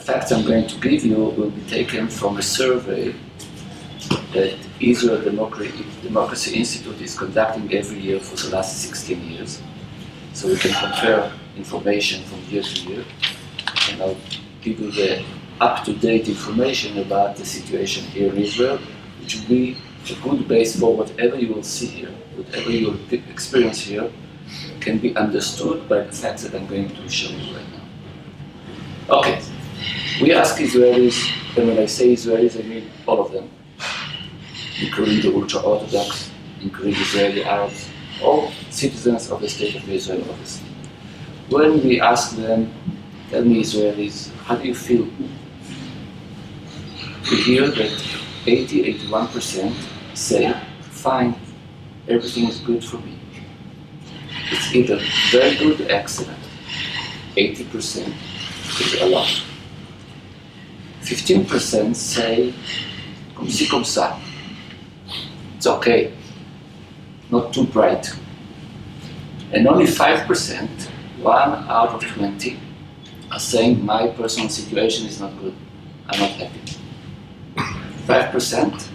facts I'm going to give you will be taken from a survey that Israel Democracy Institute is conducting every year for the last 16 years. So we can compare information from year to year. And I'll give you the up-to-date information about the situation here in Israel, which will be a good base for whatever you will see here, whatever you will experience here, can be understood by the facts that I'm going to show you right now. Okay, we ask Israelis, and when I say Israelis, I mean all of them, including the ultra-Orthodox, including Israeli Arabs, all citizens of the State of Israel, obviously. When we ask them, tell me Israelis, how do you feel? We hear that 81% say, fine, everything is good for me. It's either very good or excellent. 80% is a lot. 15% say, comme ci, comme ça. It's okay, not too bright. And only 5%, 1 out of 20, are saying my personal situation is not good, I'm not happy. 5%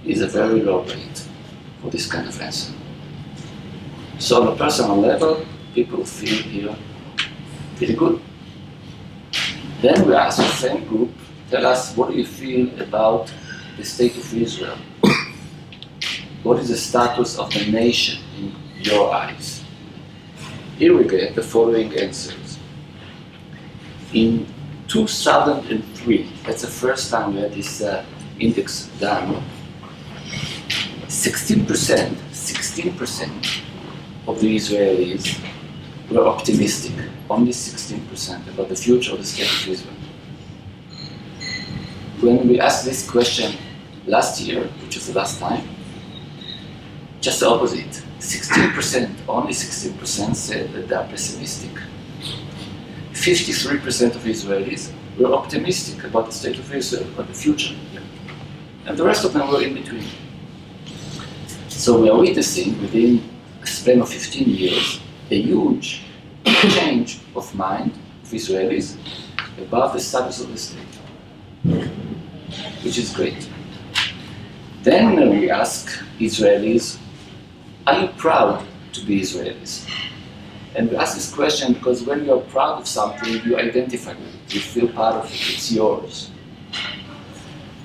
is a very low rate for this kind of answer. So on a personal level, people feel here pretty good. Then we ask the same group, tell us what do you feel about the state of Israel? What is the status of the nation in your eyes? Here we get the following answers. In 2003, that's the first time we had this index done, 16% of the Israelis were optimistic, only 16% about the future of the state of Israel. When we asked this question last year, which is the last time, just the opposite, 16%, only 16% said that they are pessimistic. 53% of Israelis were optimistic about the state of Israel, about the future. And the rest of them were in between. So we are witnessing within a span of 15 years a huge change of mind of Israelis about the status of the state, which is great. Then we ask Israelis, are you proud to be Israelis? And we ask this question because when you are proud of something, you identify with it, you feel part of it, it's yours.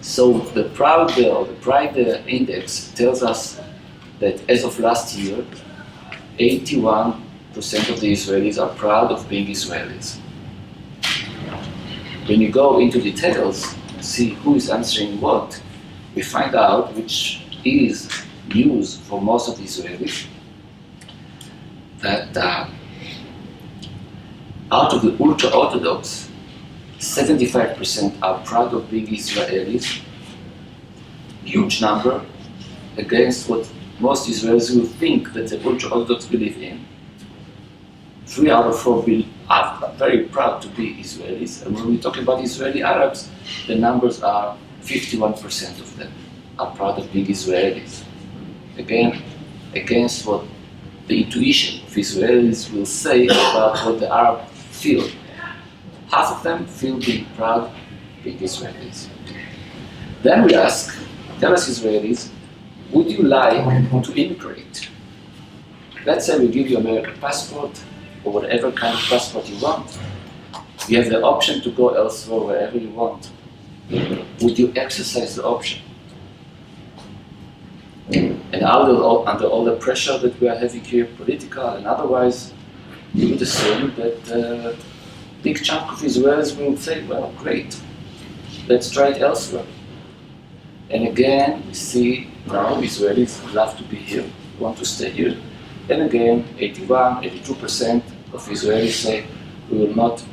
So the pride index tells us that as of last year, 81% of the Israelis are proud of being Israelis. When you go into details and see who is answering what, we find out, which is news for most of the Israelis, that out of the ultra-Orthodox, 75% are proud of being Israelis, huge number, against what most Israelis will think that the ultra-Orthodox believe in. 3 out of 4 are very proud to be Israelis, and when we talk about Israeli Arabs, the numbers are 51% of them are proud of being Israelis. Again, against what the intuition of Israelis will say about what the Arabs feel. Half of them feel being proud being Israelis. Then we ask, tell us Israelis, would you like to immigrate? Let's say we give you an American passport, or whatever kind of passport you want. You have the option to go elsewhere, wherever you want. Would you exercise the option? And under all the pressure that we are having here, political and otherwise, you would assume that a big chunk of Israelis will say, well, great, let's try it elsewhere. And again, we see now Israelis love to be here, want to stay here. And again, 82% of Israelis say, we will not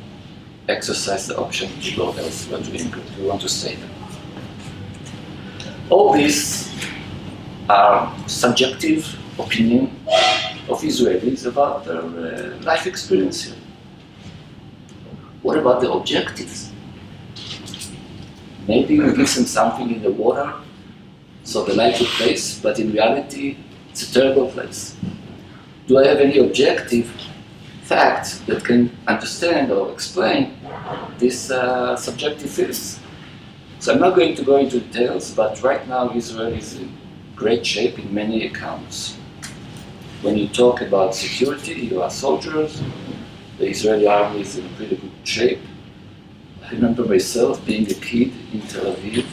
exercise the option to go elsewhere, to immigrate, we want to stay there. All these are subjective opinion of Israelis about their life experience here. What about the objectives? Maybe we give them something in the water, so they like the place, but in reality, it's a terrible place. Do I have any objective facts that can understand or explain these subjective feelings. So I'm not going to go into details, but right now Israel is in great shape in many accounts. When you talk about security, you are soldiers, the Israeli army is in pretty good shape. I remember myself being a kid in Tel Aviv,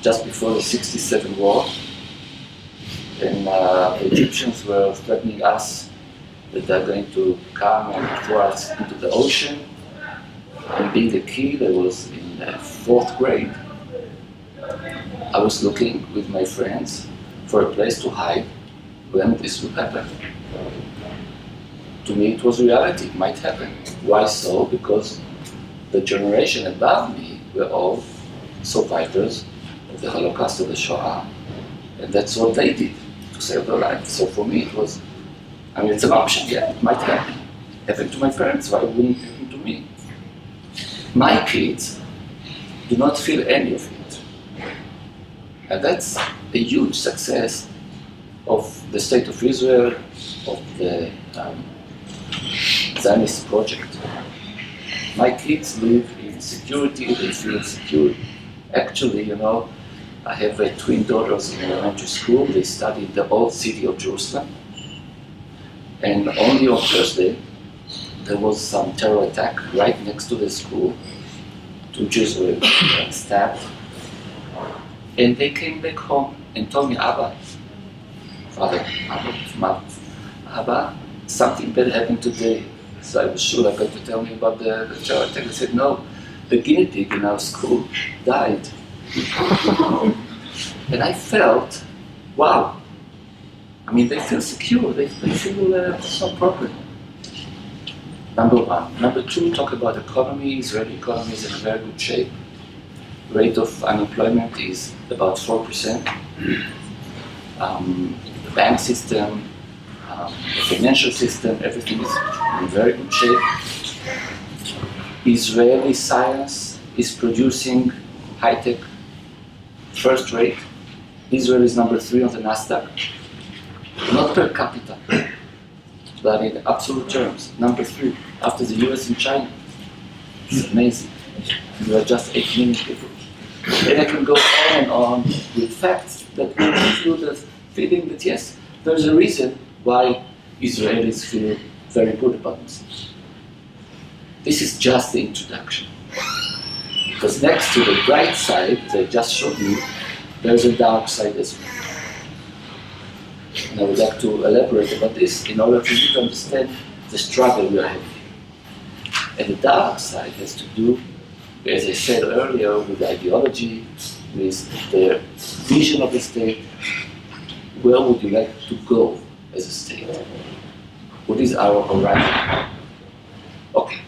just before the '67 war, and the Egyptians were threatening us that they're going to come and throw us into the ocean. And being a kid, I was in the 4th grade. I was looking with my friends for a place to hide when this would happen. To me, it was reality, it might happen. Why so? Because the generation above me were all survivors of the Holocaust, of the Shoah, and that's what they did to save their lives. So for me, it was, I mean, it's an option, yeah, it might happen. Happened to my parents, why wouldn't it happen to me? My kids do not feel any of it. And that's a huge success of the State of Israel, of the Zionist project. My kids live in security, they feel secure. Actually, you know, I have twin daughters in elementary school. They study in the old city of Jerusalem. And only on Thursday, there was some terror attack right next to the school. 2 Jews were stabbed. And they came back home and told me, Abba, Father, Abba, something bad happened today. So I was sure they're going to tell me about the terror attack. They said, no, the guinea pig in our school died. And I felt, wow. I mean, they feel secure, they feel there's no problem. Number one. Number two, talk about economy. Israeli economy is in a very good shape. Rate of unemployment is about 4%. The bank system, the financial system, everything is in very good shape. Israeli science is producing high-tech first rate. Israel is number 3 on the NASDAQ, not per capita, but in absolute terms, number 3 after the US and China. It's amazing. We are just 8 million people. And I can go on and on with facts that will give you the feeling that yes, there's a reason why Israelis feel very good about themselves. This is just the introduction. Because next to the bright side that I just showed you, there's a dark side as well. And I would like to elaborate about this in order for you to understand the struggle we are having. And the dark side has to do, as I said earlier, with the ideology, with the vision of the state. Where would you like to go as a state? What is our horizon? Okay.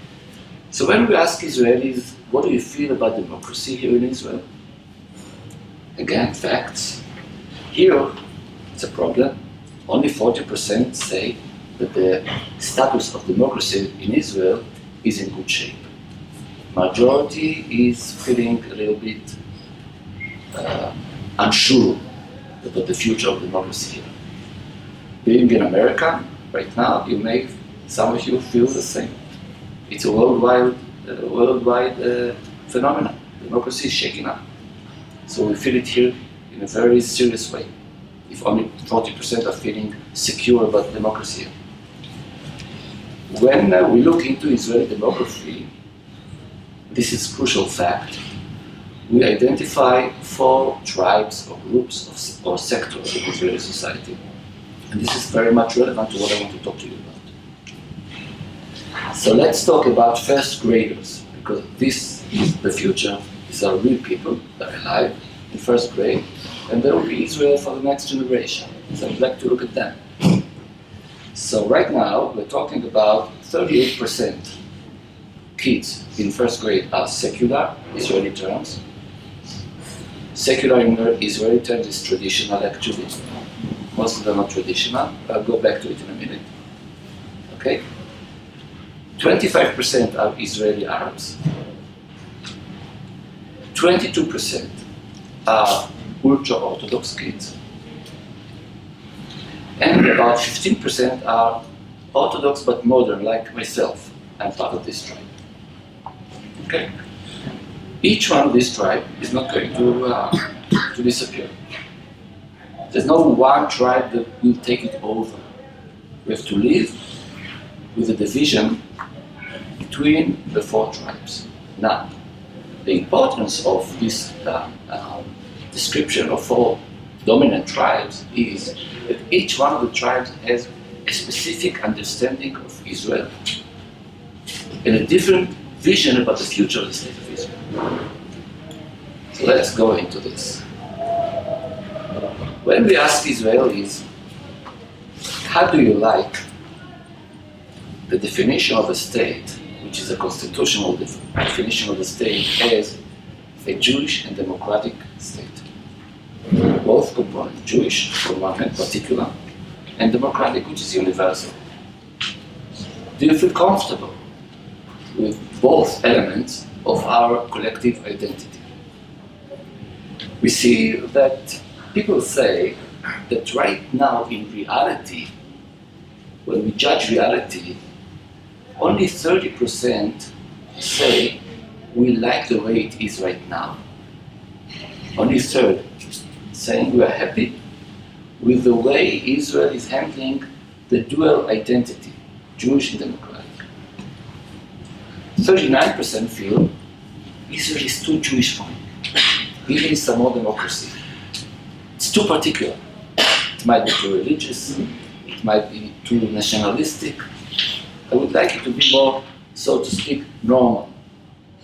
So when we ask Israelis, what do you feel about democracy here in Israel? Again, facts. Here, it's a problem. Only 40% say that the status of democracy in Israel is in good shape. Majority is feeling a little bit unsure about the future of democracy here. Being in America, right now, some of you feel the same. It's a worldwide phenomenon. Democracy is shaking up. So we feel it here in a very serious way. If only 40% are feeling secure about democracy. When we look into Israeli demography, this is a crucial fact. We identify 4 tribes or groups or sectors of Israeli society. And this is very much relevant to what I want to talk to you about. So let's talk about first graders, because this is the future. These are real people that are alive in first grade, and they will be Israel for the next generation. So I'd like to look at them. So right now, we're talking about 38% kids in first grade are secular, Israeli terms. Secular in Israeli terms is traditional, actually. Most of them are traditional. I'll go back to it in a minute. Okay? 25% are Israeli Arabs. 22% are ultra-Orthodox kids. And about 15% are Orthodox but modern, like myself. I'm part of this tribe. Okay? Each one of these tribes is not going to disappear. There's no one tribe that will take it over. We have to live with a division between the 4 tribes. Now, the importance of this description of 4 dominant tribes is that each one of the tribes has a specific understanding of Israel and a different vision about the future of the state of Israel. So let's go into this. When we ask Israelis, how do you like the definition of a state, which is a constitutional definition of the state as a Jewish and democratic state? Both components, Jewish from one hand particular, and democratic, which is universal. Do you feel comfortable with both elements of our collective identity? We see that people say that right now in reality, when we judge reality, only 30% say we like the way it is right now. Only a third saying we are happy with the way Israel is handling the dual identity, Jewish and democratic. 39% feel Israel is too Jewish for me. We need some more democracy. It's too particular. It might be too religious, it might be too nationalistic. I would like it to be more, so to speak, normal,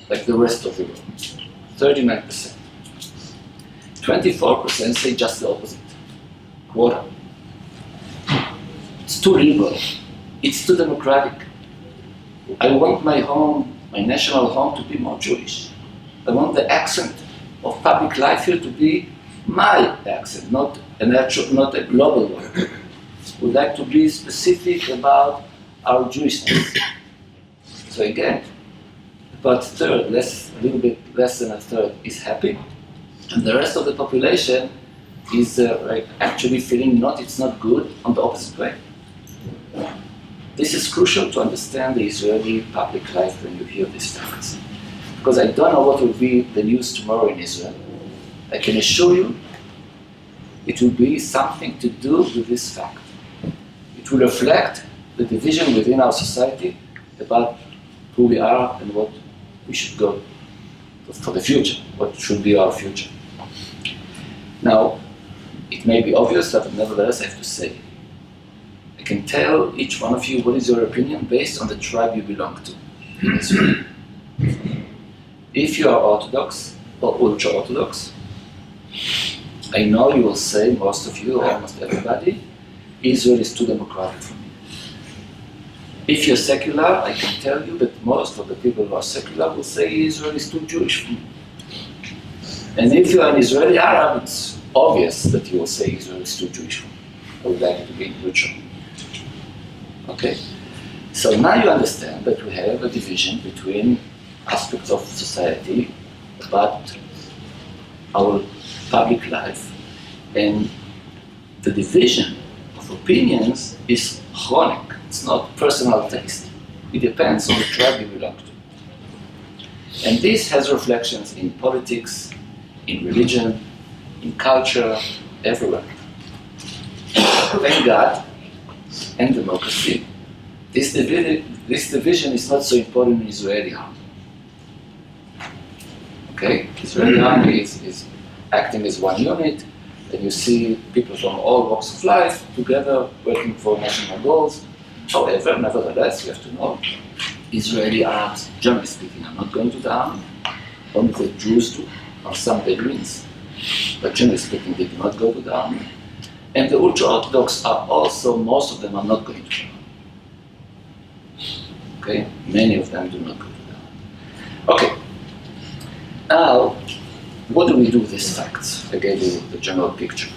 like the rest of the world. 39%. 24% say just the opposite. Quarter. It's too liberal. It's too democratic. I want my home, my national home, to be more Jewish. I want the accent of public life here to be my accent, not a global one. We'd like to be specific about our Jewishness. So again, about a third, a little bit less than a third, is happy, and the rest of the population is actually feeling it's not good, on the opposite way. This is crucial to understand the Israeli public life when you hear these facts. Because I don't know what will be the news tomorrow in Israel. I can assure you it will be something to do with this fact. It will reflect the division within our society about who we are and what we should go for the future, what should be our future. Now, it may be obvious, but nevertheless I have to say, I can tell each one of you what is your opinion based on the tribe you belong to in Israel. If you are Orthodox or ultra-Orthodox, I know you will say, most of you, almost everybody, Israel is too democratic for me. If you're secular, I can tell you that most of the people who are secular will say Israel is too Jewish for me. And if you are an Israeli Arab, it's obvious that you will say Israel is too Jewish for me. I would like it to be neutral. Okay? So now you understand that we have a division between aspects of society about our public life, and the division of opinions is chronic. It's not personal taste. It depends on the tribe you belong to. And this has reflections in politics, in religion, in culture, everywhere. Thank God, and democracy, this division is not so important in Israeli army. Okay? Israeli army is acting as one unit, and you see people from all walks of life together working for national goals. However, nevertheless, you have to know, Israeli Arabs, generally speaking, are not going to the army. Only the Jews do, or some Bedouins. But generally speaking, they do not go to the army. And the ultra-Orthodox are also, most of them are not going to the army. Okay? Many of them do not go to the army. Okay. Now, what do we do with these facts? I gave you the general picture.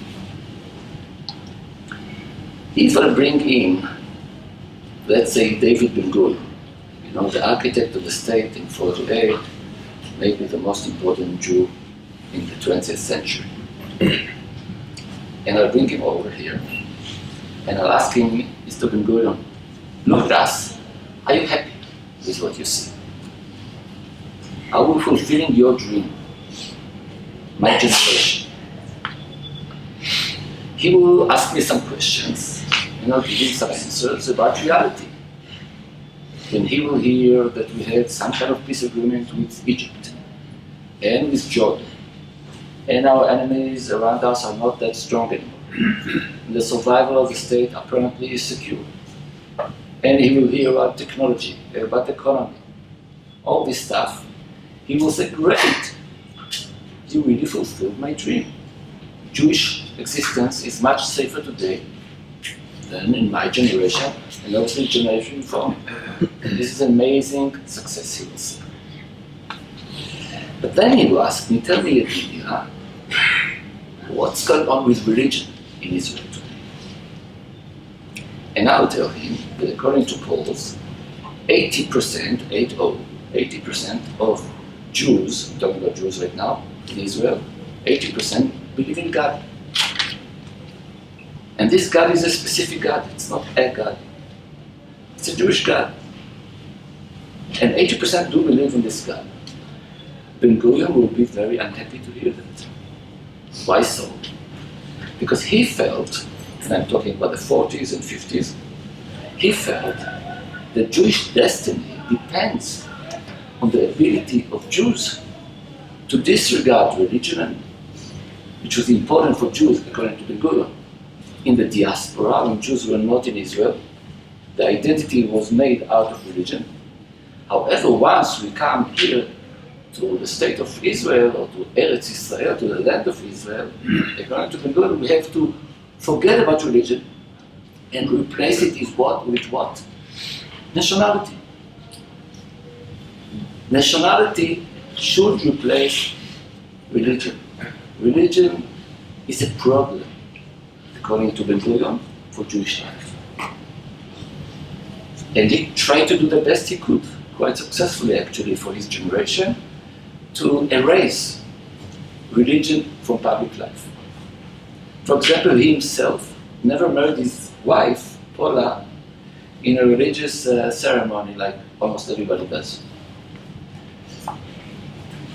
If I bring in, let's say, David Ben-Gurion, the architect of the state in 48, maybe the most important Jew in the 20th century. And I'll bring him over here, and I'll ask him, Mr. Ben-Gurion, look at us, are you happy with what you see? Are we fulfilling your dream? My generation. He will ask me some questions, and I'll give him some answers about reality. Then he will hear that we had some kind of peace agreement with Egypt and with Jordan, and our enemies around us are not that strong anymore. The survival of the state apparently is secure. And he will hear about technology, about economy, all this stuff. He will say, great, you really fulfilled my dream. Jewish existence is much safer today than in my generation, and also the generation before me. This is amazing success, he will say. But then he will ask me, tell me, Yedidia, what's going on with religion in Israel today? And I'll tell him that according to polls, 80% of Jews, I'm talking about Jews right now, in Israel, 80% believe in God. And this God is a specific God, it's not a God. It's a Jewish God. And 80% do believe in this God. Ben-Gurion will be very unhappy to hear that. Why so? Because he felt, and I'm talking about the 40s and 50s, he felt that Jewish destiny depends on the ability of Jews to disregard religion, which was important for Jews, according to Ben-Gurion. In the diaspora, when Jews were not in Israel, the identity was made out of religion. However, once we come here to the state of Israel, or to Eretz Israel, to the land of Israel, according to Ben-Gurion, we have to forget about religion and replace it with what? Nationality. Nationality should replace religion. Religion is a problem, according to Ben-Gurion, for Jewish life. And he tried to do the best he could, quite successfully actually for his generation, to erase religion from public life. For example, he himself never married his wife, Paula, in a religious ceremony like almost everybody does.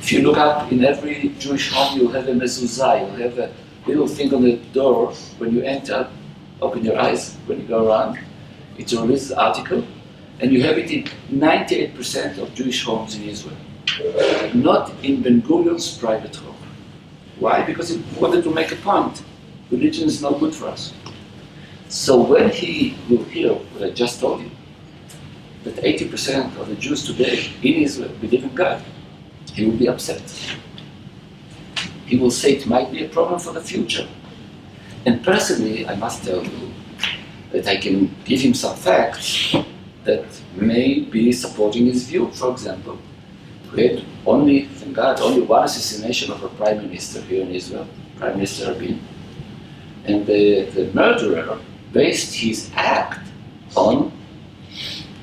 If you look up in every Jewish home, you'll have a mezuzah, you'll have a little thing on the door when you enter, open your eyes when you go around. It's a religious article, and you have it in 98% of Jewish homes in Israel. Not in Ben-Gurion's private home. Why? Because he wanted to make a point. Religion is not good for us. So when he will hear what I just told you, that 80% of the Jews today in Israel believe in God, he will be upset. He will say it might be a problem for the future. And personally, I must tell you that I can give him some facts that may be supporting his view. For example, we had only, thank God, only one assassination of a prime minister here in Israel, Prime Minister Rabin. And the murderer based his act on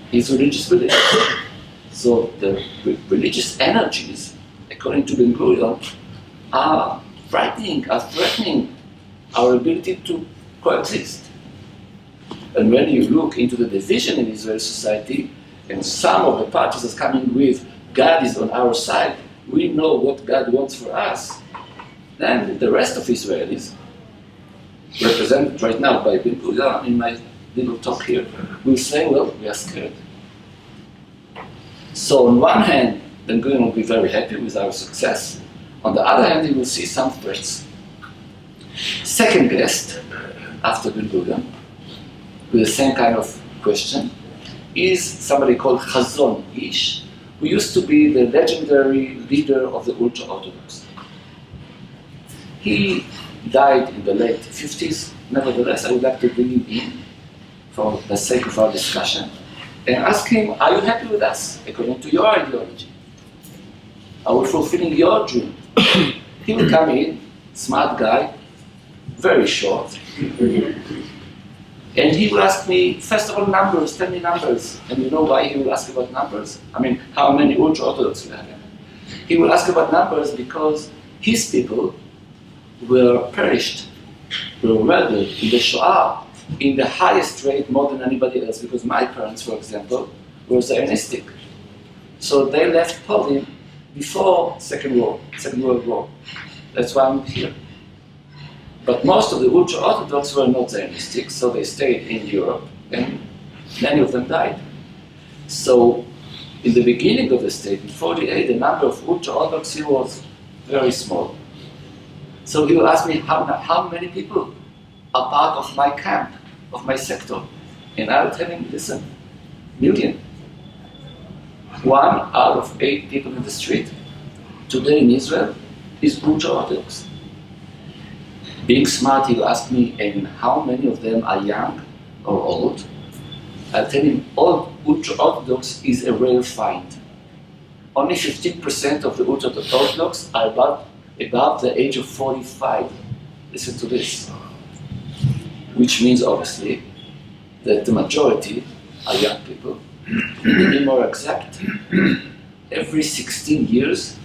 his religious beliefs. So the religious energies, according to Ben-Gurion, are threatening our ability to coexist. And when you look into the division in Israeli society, and some of the parties are coming with God is on our side, we know what God wants for us, then the rest of Israelis, represented right now by Ben-Gurion in my little talk here, will say, well, we are scared. So on one hand, Ben-Gurion will be very happy with our success. On the other hand, he will see some threats. Second guest, after Ben-Gurion, with the same kind of question, is somebody called Chazon Ish, who used to be the legendary leader of the ultra-Orthodox. He died in the late 50s. Nevertheless, I would like to bring him in for the sake of our discussion and ask him, are you happy with us according to your ideology? Are we fulfilling your dream? He will come in, smart guy, very short, and he will ask me, first of all, numbers, tell me numbers. And you know why he will ask about numbers? I mean, how many ultra-Orthodox we have? He will ask about numbers because his people were perished, were murdered in the Shoah in the highest rate more than anybody else, because my parents, for example, were Zionistic. So they left Poland before Second World War. That's why I'm here. But most of the ultra-Orthodox were not Zionistic, so they stayed in Europe, and many of them died. So in the beginning of the state, in 1948, the number of ultra-Orthodox here was very small. So he will ask me, how many people are part of my camp, of my sector? And I'll tell him, listen, million. 1 out of 8 people in the street today in Israel is ultra-Orthodox. Being smart, he'll ask me, and how many of them are young or old? I'll tell him, all ultra-Orthodox is a rare find. Only 15% of the ultra-Orthodox are above the age of 45. Listen to this. Which means, obviously, that the majority are young people. To be more exact, every 16 years,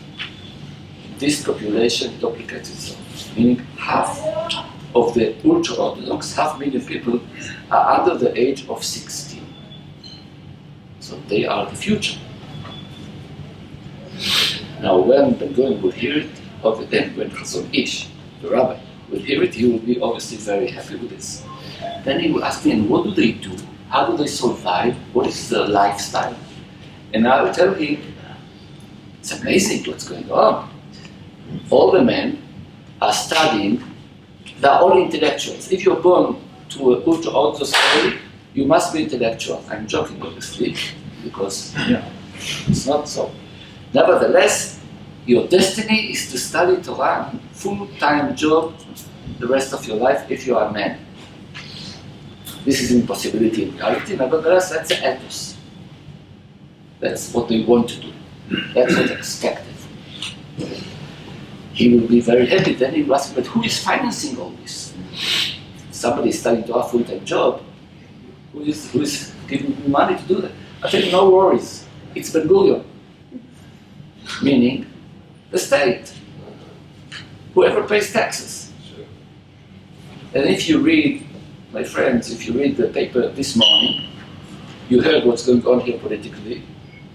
this population duplicates itself, meaning half of the ultra-Orthodox, 500,000 people, are under the age of 16. So they are the future. Now when Ben-Gurion will hear it, then when Chazon Ish, the rabbi, will hear it, he will be obviously very happy with this. Then he will ask me, and what do they do? How do they survive? What is their lifestyle? And I will tell him, it's amazing what's going on. All the men are studying, they're all intellectuals. If you're born to an ultra-Orthodox family, you must be intellectual. I'm joking, obviously, because it's not so. Nevertheless, your destiny is to study Torah, full-time job, the rest of your life if you are a man. This is an impossibility in reality, nevertheless, that's the ethos. That's what they want to do. That's what's expected. He will be very happy. Then he will ask, but who is financing all this? Somebody is studying to a full-time job. Who is giving me money to do that? I tell you, no worries. It's Ben-Gurion. Meaning, the state. Whoever pays taxes. And if you read, my friends, if you read the paper this morning, you heard what's going on here politically,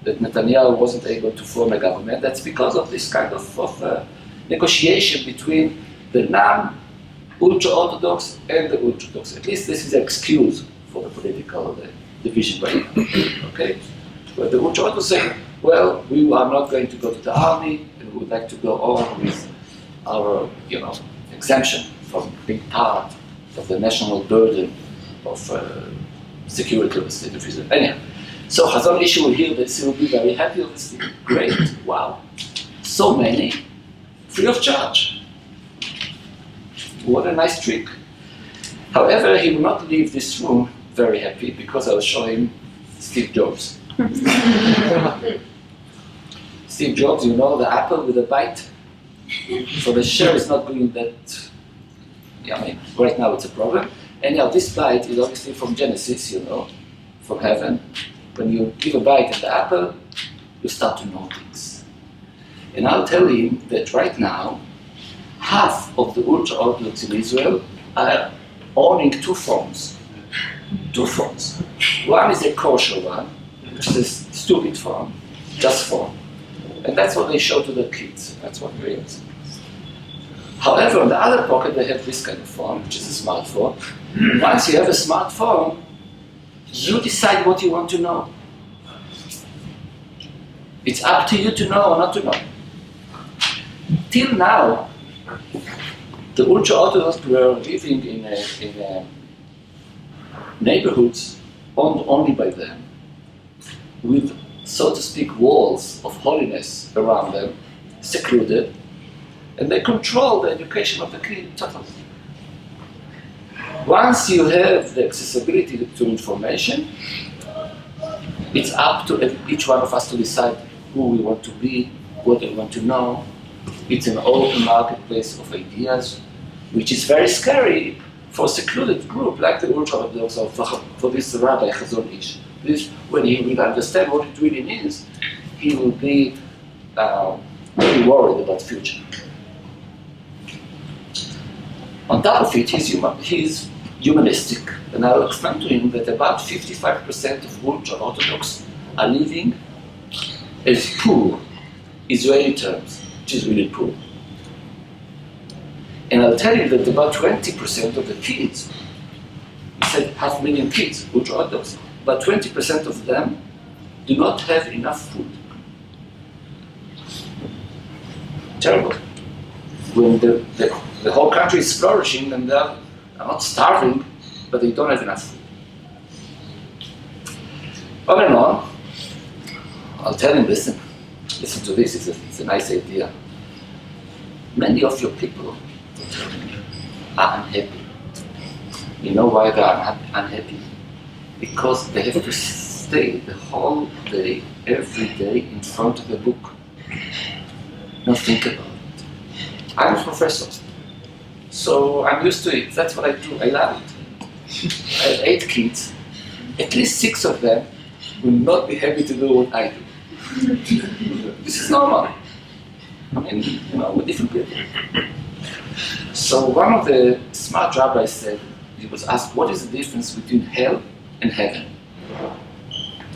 that Netanyahu wasn't able to form a government. That's because of this kind of negotiation between the non-ultra-Orthodox and the Ultra-Orthodox. At least this is an excuse for the political division right now. Okay? But the Ultra-Orthodox say, well, we are not going to go to the army, and we would like to go on with our, exemption from being part of the national burden of security of the state of Israel. Anyhow, so Chazon Ish will hear this, he will be very happy, obviously. Great, wow. So many, free of charge. What a nice trick. However, he will not leave this room very happy, because I will show him Steve Jobs. Steve Jobs, the apple with a bite. So the share is not going that, right now it's a problem. Anyhow, this bite is obviously from Genesis, from heaven. When you give a bite at the apple, you start to know things. And I'll tell him that right now, half of the ultra-Orthodox in Israel are owning 2 phones. 2 phones. One is a kosher one, which is a stupid phone, just phone. And that's what they show to the kids. That's what it is. However, in the other pocket, they have this kind of phone, which is a smartphone. Once you have a smartphone, you decide what you want to know. It's up to you to know or not to know. Till now, the ultra-Orthodox were living in neighborhoods owned only by them, with, so to speak, walls of holiness around them, secluded, and they control the education of the kid totally. Once you have the accessibility to information, it's up to each one of us to decide who we want to be, what we want to know. It's an open marketplace of ideas, which is very scary for a secluded group like the Ultra-Orthodox or for this Rabbi Chazon Ish. This, when he will understand what it really means, he will be very worried about the future. On top of it, he's humanistic, and I'll explain to him that about 55% of ultra Orthodox are living as poor Israeli terms, which is really poor. And I'll tell you that about 20% of the kids, he said 500,000 kids, ultra Orthodox, but 20% of them do not have enough food. Terrible. When the whole country is flourishing and they're not starving, but they don't have enough food. On and on, I'll tell him, listen to this, it's a nice idea. Many of your people are unhappy. You know why they are unhappy? Because they have to stay the whole day, every day, in front of a book. Now think about it. I'm a professor, so I'm used to it. That's what I do. I love it. I have 8 kids. At least 6 of them will not be happy to do what I do. This is normal. I mean, you know, we're different people. So one of the smart rabbis said, he was asked, what is the difference between hell and heaven?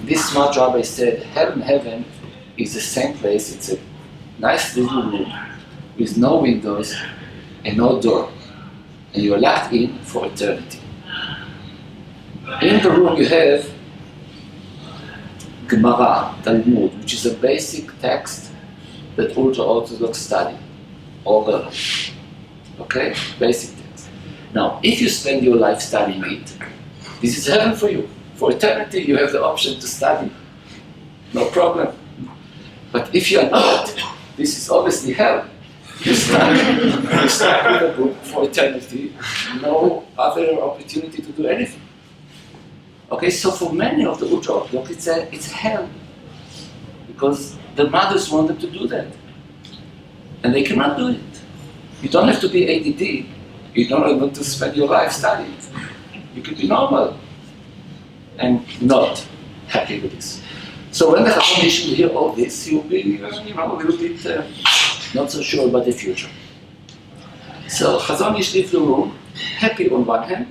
This smart rabbi said, hell and heaven is the same place. It's a nice little room with no windows and no door. And you are locked in for eternity. In the room you have Gemara, Talmud, which is a basic text that ultra-Orthodox study all their life. Okay? Basic text. Now, if you spend your life studying it, this is heaven for you. For eternity, you have the option to study. No problem. But if you are not, this is obviously hell. You start with a book for eternity, no other opportunity to do anything. Okay, so for many of the ultra-Orthodox, it's hell. Because the mothers want them to do that. And they cannot do it. You don't have to be ADD. You don't have to spend your life studying. You can be normal and not happy with this. So when the Chazon Ish will hear all this, he will be, a little bit not so sure about the future. So Chazon Ish leaves the room, happy on one hand,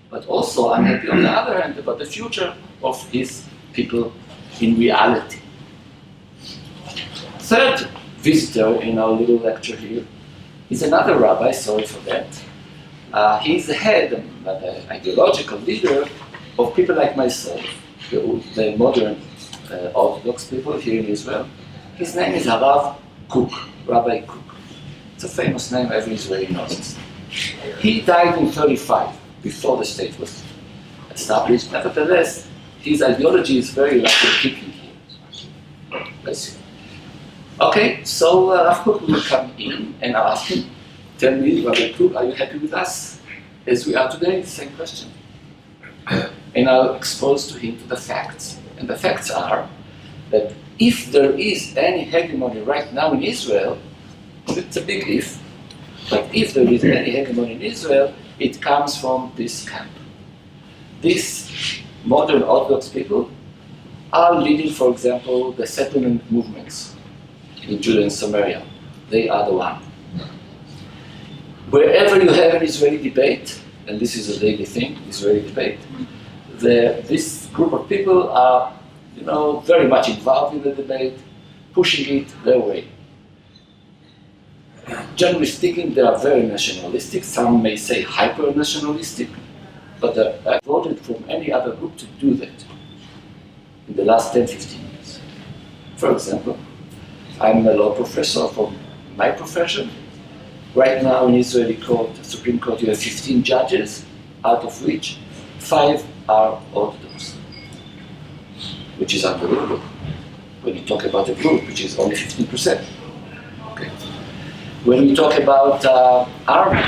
but also unhappy on the other hand about the future of his people in reality. Third visitor in our little lecture here is another rabbi, sorry for that. He's the head, the ideological leader of people like myself, the modern Orthodox people here in Israel. His name is Harav Kook, Rabbi Kook. It's a famous name, every Israeli knows it. He died in 1935, before the state was established. Nevertheless, his ideology is very likely keeping here. Let's see. Okay, so Rav Kook will come in and I'll ask him, tell me, Rabbi Kook, are you happy with us as we are today? Same question. And I'll expose to him the facts. And the facts are that if there is any hegemony right now in Israel, it's a big if, but if there is any hegemony in Israel, it comes from this camp. These modern Orthodox people are leading, for example, the settlement movements in Judea and Samaria. They are the one. Wherever you have an Israeli debate, and this is a daily thing, Israeli debate, this group of people are, very much involved in the debate, pushing it their way. Generally speaking, they are very nationalistic. Some may say hyper-nationalistic, but I voted from any other group to do that in the last 10-15 years. For example, I'm a law professor from my profession. Right now in Israeli court, Supreme Court, you have 15 judges, out of which 5 are Orthodox, which is unbelievable when you talk about a group which is only 15%. Okay. When we talk about army,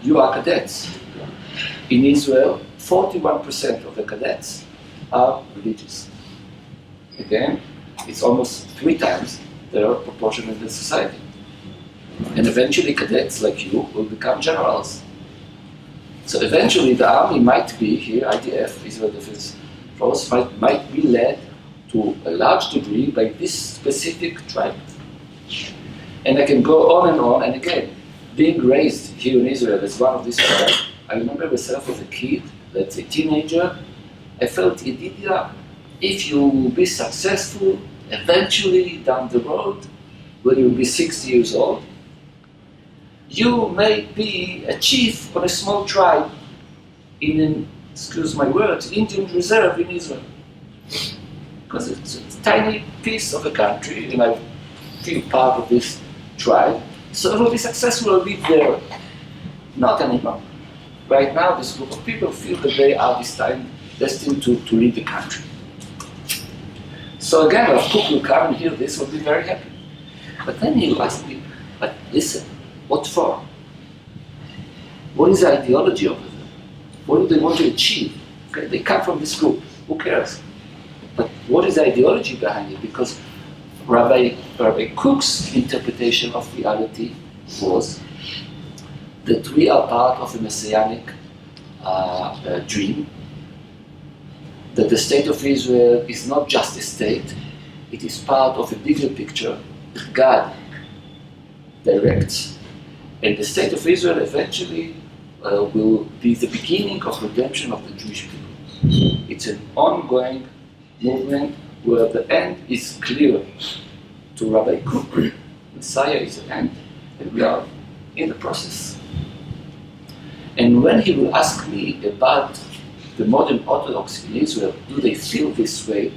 you are cadets. In Israel, 41% of the cadets are religious. Again, it's almost 3 times their proportion in the society. And eventually cadets like you will become generals. So eventually the army might be here, IDF, Israel Defense Force, might be led to a large degree by this specific tribe. And I can go on, and again, being raised here in Israel as one of these tribes, I remember myself as a kid, let's say teenager, I felt, Yedidia, if you will be successful, eventually down the road, when you will be 60 years old, you may be a chief on a small tribe in an, excuse my words, Indian reserve in Israel. Because it's a tiny piece of a country, and I feel part of this tribe. So it will be successful, I'll live there. Not anymore. Right now, this group of people feel that they are this time destined to lead the country. So again, Rav Kook will come and hear this, will be very happy. But then he will ask me, but listen, what for? What is the ideology of it? What do they want to achieve? Okay, they come from this group, who cares? But what is the ideology behind it? Because Rabbi Kook's interpretation of reality was that we are part of a messianic dream, that the state of Israel is not just a state, it is part of a bigger picture that God directs. And the state of Israel eventually will be the beginning of redemption of the Jewish people. It's an ongoing movement where the end is clear to Rabbi Kook. Messiah is the end, and we are in the process. And when he will ask me about the modern Orthodox in Israel, do they feel this way?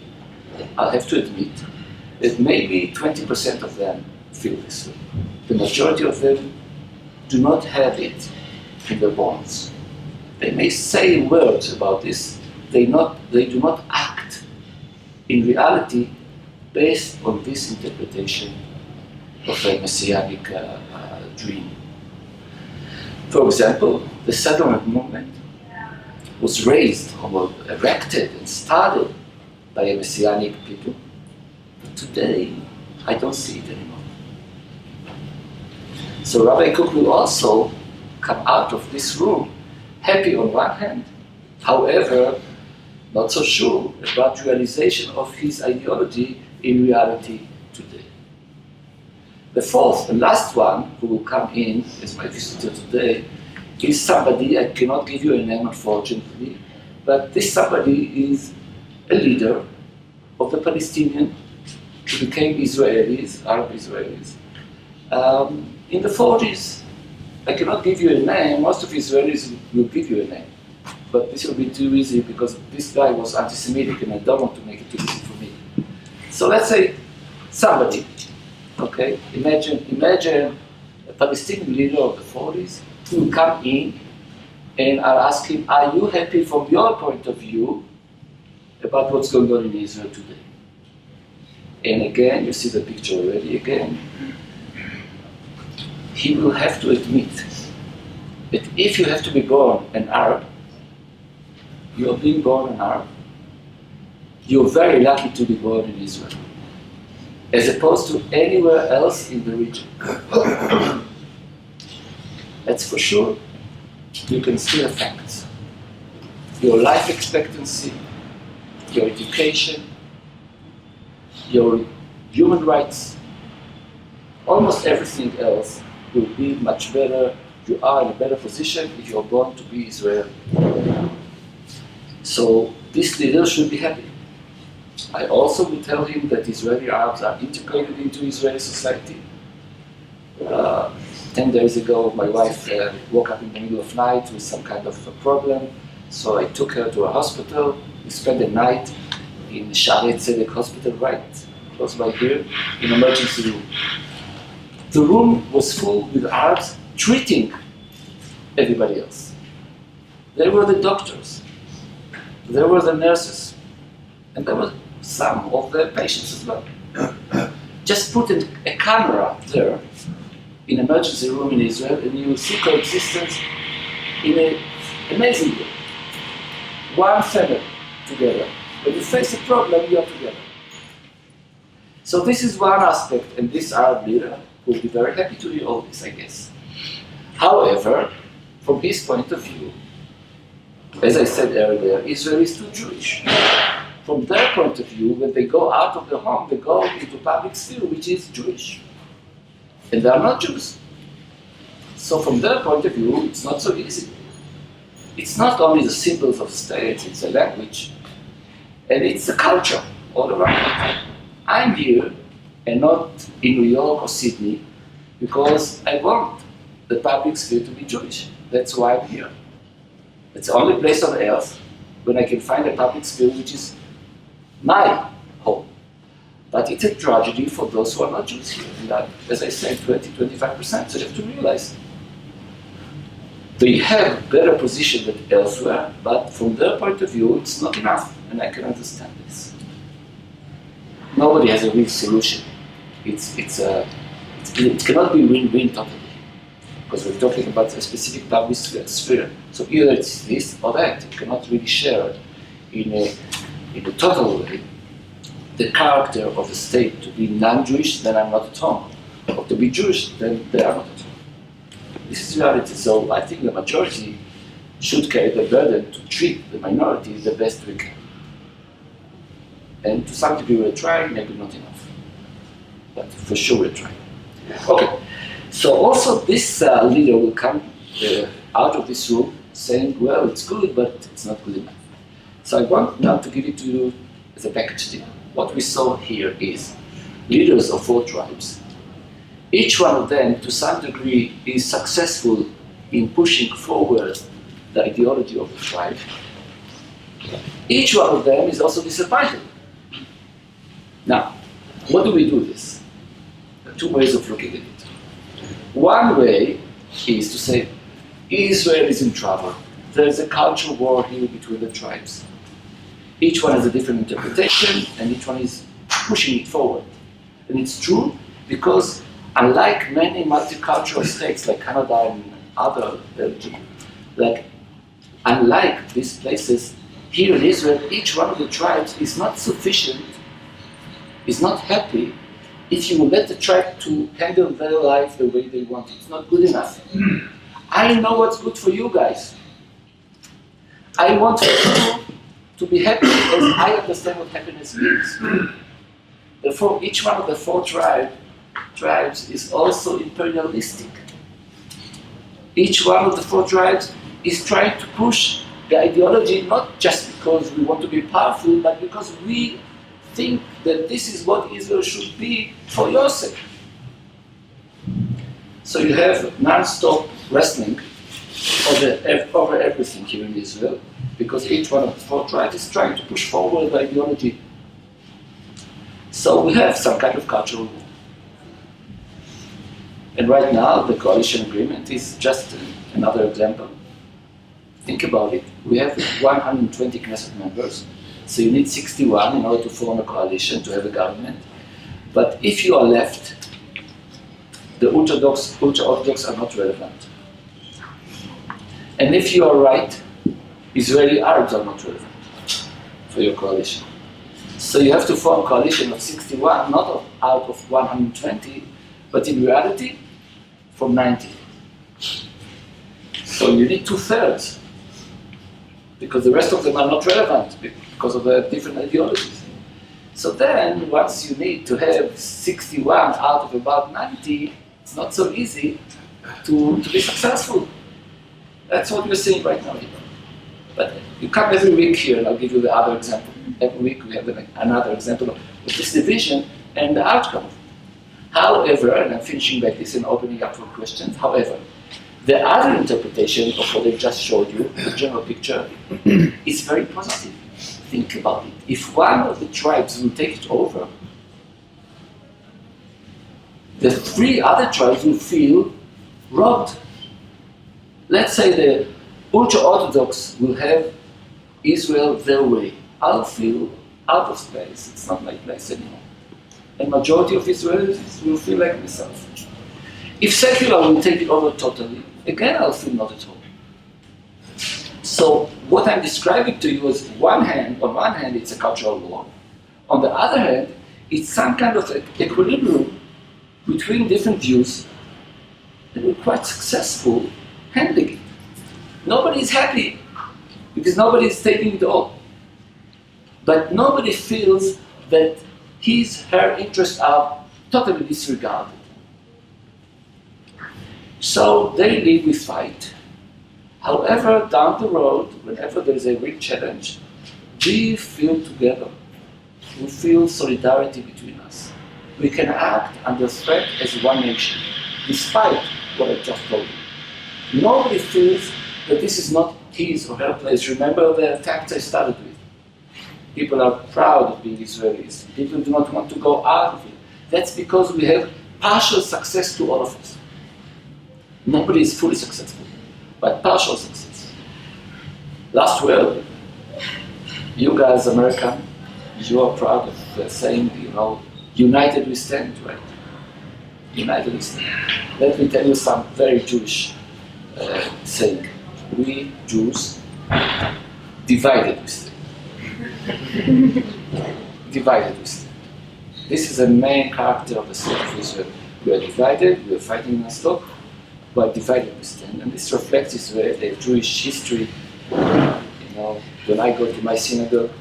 I'll have to admit that maybe 20% of them feel this way. The majority of them do not have it in their bones. They may say words about this, they do not act in reality based on this interpretation of a messianic dream. For example, the settlement movement was raised or erected and started by a messianic people, but today I don't see it anymore. So Rabbi Kook will also come out of this room happy on one hand, however, not so sure about realization of his ideology in reality today. The fourth and last one who will come in as my visitor today is somebody, I cannot give you a name unfortunately, but this somebody is a leader of the Palestinian who became Israelis, Arab Israelis. In the 40s, I cannot give you a name, most of Israelis will give you a name. But this will be too easy because this guy was anti-Semitic and I don't want to make it too easy for me. So let's say somebody, okay? Imagine a Palestinian leader of the 40s who will come in and I'll ask him, are you happy from your point of view about what's going on in Israel today? And again, you see the picture already again. He will have to admit that if you have to be born an Arab, you are being born an Arab, you're very lucky to be born in Israel, as opposed to anywhere else in the region. That's for sure. You can see the facts. Your life expectancy, your education, your human rights, almost everything else will be much better. You are in a better position if you're born to be Israeli. So this leader should be happy. I also will tell him that Israeli Arabs are integrated into Israeli society. 10 days ago, my wife woke up in the middle of the night with some kind of a problem, so I took her to a hospital. We spent the night in Shaarei Tzedek Hospital, right close by here, in emergency room. The room was full with Arabs treating everybody else. They were the doctors, there were the nurses, and there were some of the patients as well. Just put a camera there in emergency room in Israel and you will see coexistence in an amazing way. One family together. When you face a problem, you are together. So this is one aspect, and this Arab leader will be very happy to hear all this, I guess. However, from his point of view, as I said earlier, Israel is too Jewish. From their point of view, when they go out of their home, they go into public sphere, which is Jewish. And they are not Jews. So from their point of view, it's not so easy. It's not only the symbols of states, it's a language, and it's a culture all around. I'm here and not in New York or Sydney because I want the public sphere to be Jewish. That's why I'm here. It's the only place on earth when I can find a public sphere which is my home. But it's a tragedy for those who are not Jews here. And that, as I said, 20–25%. So you have to realize they have a better position than elsewhere, but from their point of view, it's not enough. And I can understand this. Nobody has a real solution. It cannot be win-win totally. Because we're talking about a specific public sphere. So either it's this or that. You cannot really share in a total way the character of the state. To be non-Jewish, then I'm not at home. Or to be Jewish, then they are not at home. This is reality. So I think the majority should carry the burden to treat the minority the best we can. And to some degree we're trying, maybe not enough. But for sure we're trying. Okay, so also this leader will come out of this room saying, well, it's good, but it's not good enough. So I want now to give it to you as a package deal. What we saw here is leaders of 4 tribes. Each one of them, to some degree, is successful in pushing forward the ideology of the tribe. Each one of them is also disappointed. Now, what do we do this? There are 2 ways of looking at it. One way is to say, Israel is in trouble. There's a cultural war here between the tribes. Each one has a different interpretation, and each one is pushing it forward. And it's true because unlike many multicultural states like Canada and other Belgium, unlike these places, here in Israel, each one of the tribes is not sufficient, is not happy if you let the tribe to handle their life the way they want. It's not good enough. I know what's good for you guys. I want you to be happy as I understand what happiness means. Therefore, each one of the 4 tribes is also imperialistic. Each one of the 4 tribes is trying to push the ideology not just because we want to be powerful, but because we think that this is what Israel should be for your sake. So you have non-stop wrestling over everything here in Israel, because each one of the 4 tribes is trying to push forward the ideology. So we have some kind of cultural war. And right now, the coalition agreement is just another example. Think about it. We have 120 Knesset members, so you need 61 in order to form a coalition, to have a government. But if you are left, the ultra-Orthodox are not relevant. And if you are right, Israeli Arabs are not relevant for your coalition. So you have to form a coalition of 61, not out of 120, but in reality, from 90. So you need 2/3, because the rest of them are not relevant because of the different ideologies. So then, once you need to have 61 out of about 90, it's not so easy to be successful. That's what we're seeing right now here. But you come every week here, and I'll give you the other example. Every week we have another example of this division and the outcome. However, and I'm finishing like this and opening up for questions, however, the other interpretation of what I just showed you, the general picture, is very positive. Think about it. If one of the tribes will take it over, the 3 other tribes will feel robbed. Let's say the ultra-Orthodox will have Israel their way. I'll feel out of place. It's not my place anymore. And majority of Israelis will feel like myself. If secular will take it over totally, again I'll feel not at home. So what I'm describing to you is on one hand it's a cultural war. On the other hand, it's some kind of equilibrium between different views, and we're quite successful handling it. Nobody is happy because nobody is taking it all. But nobody feels that her interests are totally disregarded. So they live with fight. However, down the road, whenever there is a real challenge, we feel together. We feel solidarity between us. We can act under threat as one nation, despite what I just told you. Nobody feels that this is not his or her place. Remember the facts I started with. People are proud of being Israelis. People do not want to go out of it. That's because we have partial success to all of us. Nobody is fully successful, but partial success. Last word, you guys, American, you are proud of saying, united we stand, right? United we stand. Let me tell you some very Jewish saying. We Jews, divided we stand. Divided we stand. This is the main character of the state of Israel. We are divided, we are fighting non-stop, but divided we stand. And this reflects the Jewish history. When I go to my synagogue,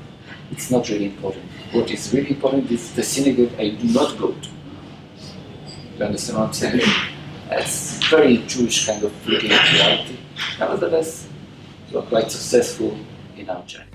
it's not really important. What is really important is the synagogue I do not go to. You understand what I'm saying? It's very Jewish kind of looking at reality. Nevertheless, we're quite successful in our journey.